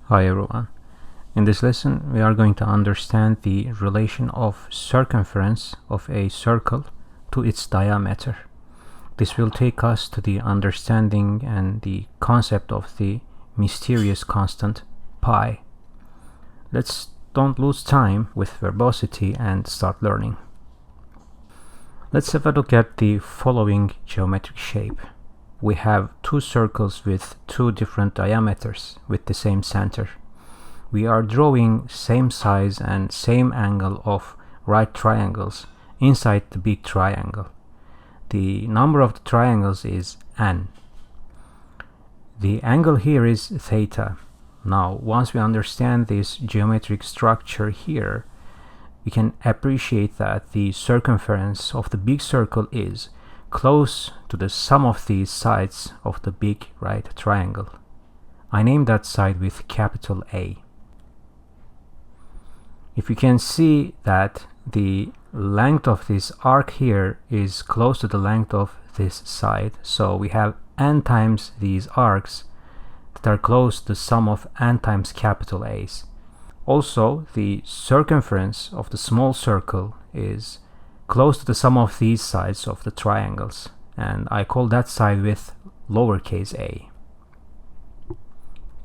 Hi everyone. In this lesson we are going to understand the relation of circumference of a circle to its diameter. This will take us to the understanding and the concept of the mysterious constant pi. Let's don't lose time with verbosity and start learning. Let's have a look at the following geometric shape. We have two circles with two different diameters with the same center. We are drawing same size and same angle of right triangles inside the big triangle. The number of the triangles is n. The angle here is theta. Now, once we understand this geometric structure here, we can appreciate that the circumference of the big circle is close to the sum of these sides of the big right triangle. I name that side with capital A. If you can see that the length of this arc here is close to the length of this side, so we have n times these arcs that are close to the sum of n times capital A's. Also, the circumference of the small circle is close to the sum of these sides of the triangles, and I call that side with lowercase a.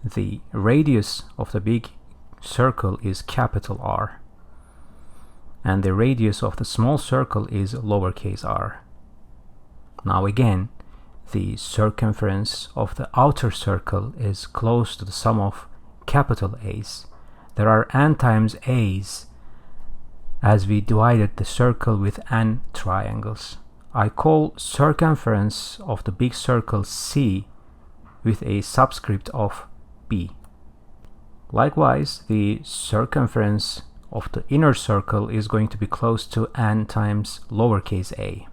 The radius of the big circle is capital R, and the radius of the small circle is lowercase r. Now again, the circumference of the outer circle is close to the sum of capital A's. There are n times A's as we divided the circle with n triangles. I call circumference of the big circle C with a subscript of B. Likewise, the circumference of the inner circle is going to be close to n times lowercase a.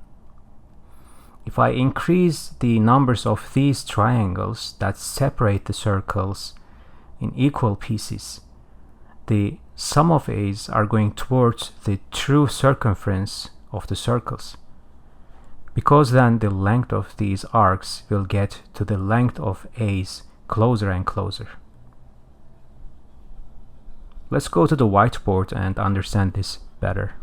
If I increase the numbers of these triangles that separate the circles in equal pieces, the sum of a's are going towards the true circumference of the circles, because then the length of these arcs will get to the length of a's closer and closer. Let's go to the whiteboard and understand this better.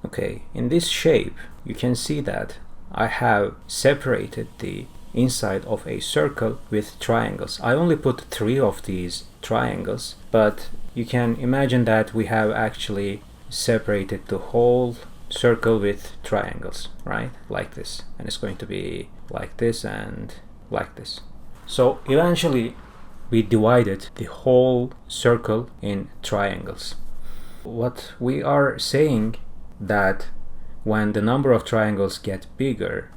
Okay, in this shape you can see that I have separated the inside of a circle with triangles. I only put 3 of these triangles, but you can imagine that we have actually separated the whole circle with triangles, right? Like this. And it's going to be like this and like this. So eventually we divided the whole circle in triangles. What we are saying that when the number of triangles get bigger,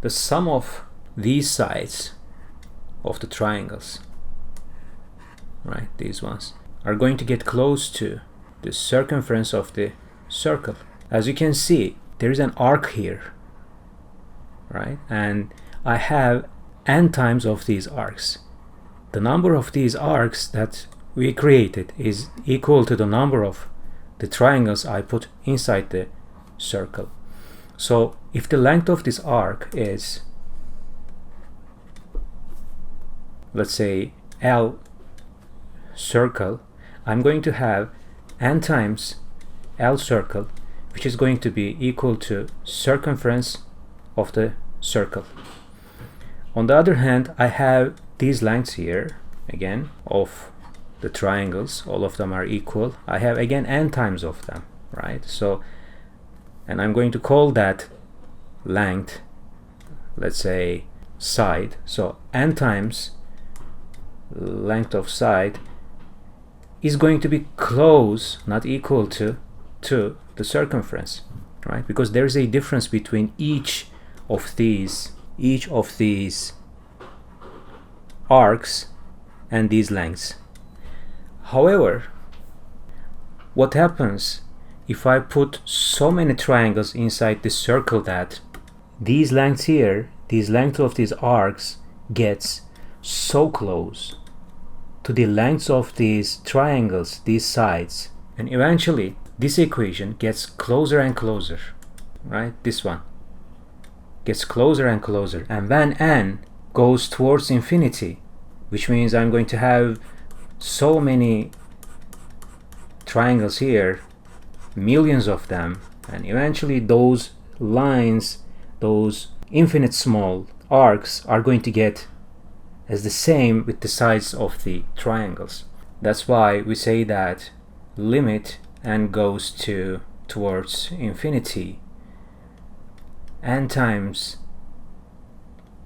the sum of these sides of the triangles, right, these ones, are going to get close to the circumference of the circle. As you can see, there is an arc here, right, and I have n times of these arcs. The number of these arcs that we created is equal to the number of the triangles I put inside the circle. So if the length of this arc is, let's say, L circle, I'm going to have n times L circle, which is going to be equal to circumference of the circle. On the other hand, I have these lengths here, again, of the triangles, all of them are equal. I have again n times of them, right? So, and I'm going to call that length, let's say, side. So n times length of side is going to be close, not equal to the circumference, right? Because there is a difference between each of these arcs and these lengths. However, what happens if I put so many triangles inside this circle that these lengths here, these lengths of these arcs gets so close to the lengths of these triangles, these sides, and eventually this equation gets closer and closer, right? This one gets closer and closer, and when n goes towards infinity, which means I'm going to have so many triangles here, millions of them, and eventually those lines, those infinite small arcs are going to get as the same with the sides of the triangles. That's why we say that limit n goes towards infinity, n times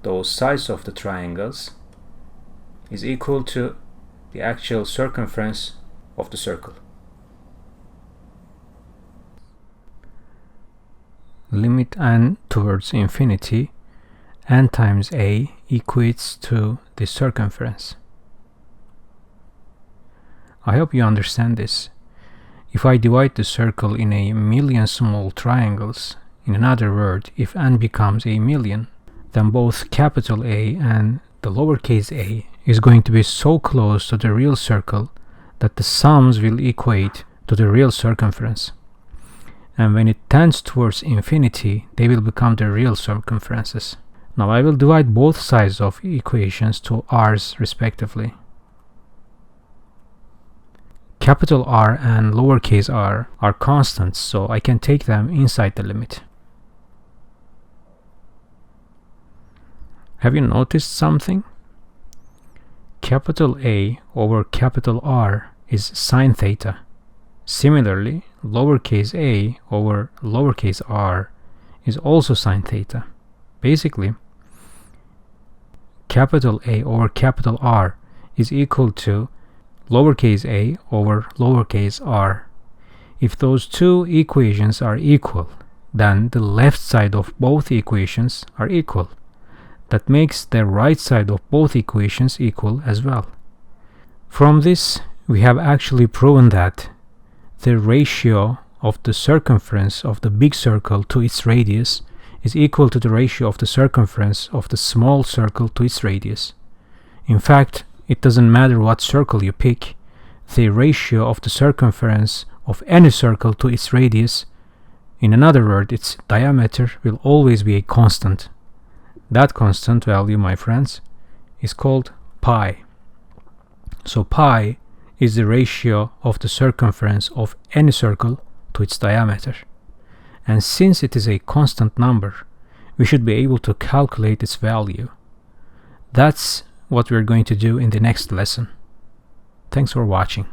those sides of the triangles is equal to the actual circumference of the circle. Limit n towards infinity, n times a equates to the circumference. I hope you understand this. If I divide the circle in a million small triangles, in another word, if n becomes a million, then both capital A and the lowercase a is going to be so close to the real circle that the sums will equate to the real circumference. And when it tends towards infinity, they will become the real circumferences. Now I will divide both sides of equations to r's respectively. Capital R and lowercase r are constants, so I can take them inside the limit. Have you noticed something? Capital A over capital R is sine theta. Similarly, lowercase a over lowercase r is also sine theta. Basically, capital A over capital R is equal to lowercase a over lowercase r. If those two equations are equal, then the left side of both equations are equal. That makes the right side of both equations equal as well. From this, we have actually proven that the ratio of the circumference of the big circle to its radius is equal to the ratio of the circumference of the small circle to its radius. In fact, it doesn't matter what circle you pick, the ratio of the circumference of any circle to its radius, in another word, its diameter, will always be a constant. That constant value, my friends, is called pi. So pi is the ratio of the circumference of any circle to its diameter. And since it is a constant number, we should be able to calculate its value. That's what we're going to do in the next lesson. Thanks for watching.